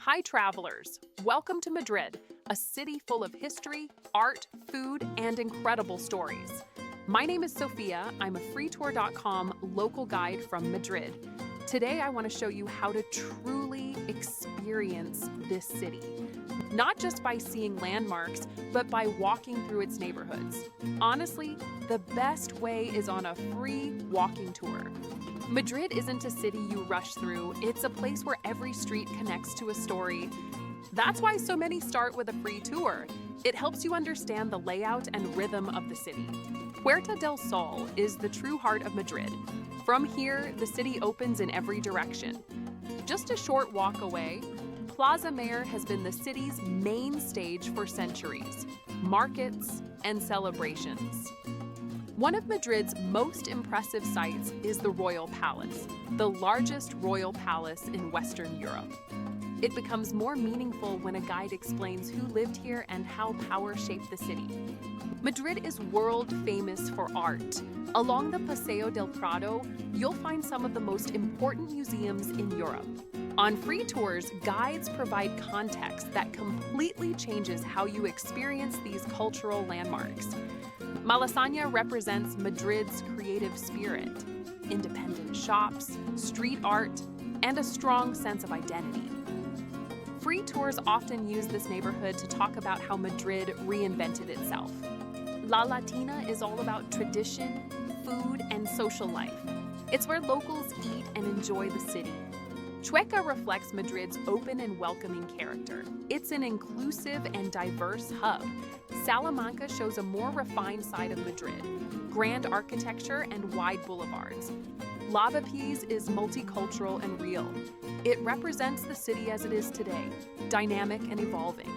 Hi, travelers. Welcome to Madrid, a city full of history, art, food, and incredible stories. My name is Sophia. I'm a Freetour.com local guide from Madrid. Today, I want to show you how to truly experience this city. Not just by seeing landmarks, but by walking through its neighborhoods. Honestly, the best way is on a free walking tour. Madrid isn't a city you rush through, it's a place where every street connects to a story. That's why so many start with a free tour. It helps you understand the layout and rhythm of the city. Puerta del Sol is the true heart of Madrid. From here, the city opens in every direction. Just a short walk away, Plaza Mayor has been the city's main stage for centuries, markets and celebrations. One of Madrid's most impressive sights is the Royal Palace, the largest royal palace in Western Europe. It becomes more meaningful when a guide explains who lived here and how power shaped the city. Madrid is world famous for art. Along the Paseo del Prado, you'll find some of the most important museums in Europe. On free tours, guides provide context that completely changes how you experience these cultural landmarks. Malasaña represents Madrid's creative spirit, independent shops, street art, and a strong sense of identity. Free tours often use this neighborhood to talk about how Madrid reinvented itself. La Latina is all about tradition, food, and social life. It's where locals eat and enjoy the city. Chueca reflects Madrid's open and welcoming character. It's an inclusive and diverse hub. Salamanca shows a more refined side of Madrid, grand architecture and wide boulevards. Lavapiés is multicultural and real. It represents the city as it is today, dynamic and evolving.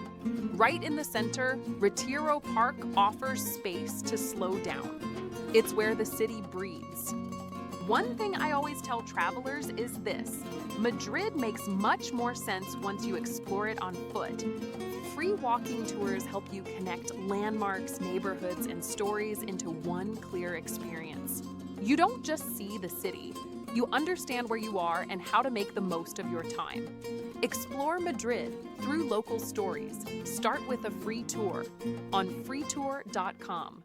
Right in the center, Retiro Park offers space to slow down. It's where the city breathes. One thing I always tell travelers is this: Madrid makes much more sense once you explore it on foot. Free walking tours help you connect landmarks, neighborhoods, and stories into one clear experience. You don't just see the city, you understand where you are and how to make the most of your time. Explore Madrid through local stories. Start with a free tour on Freetour.com.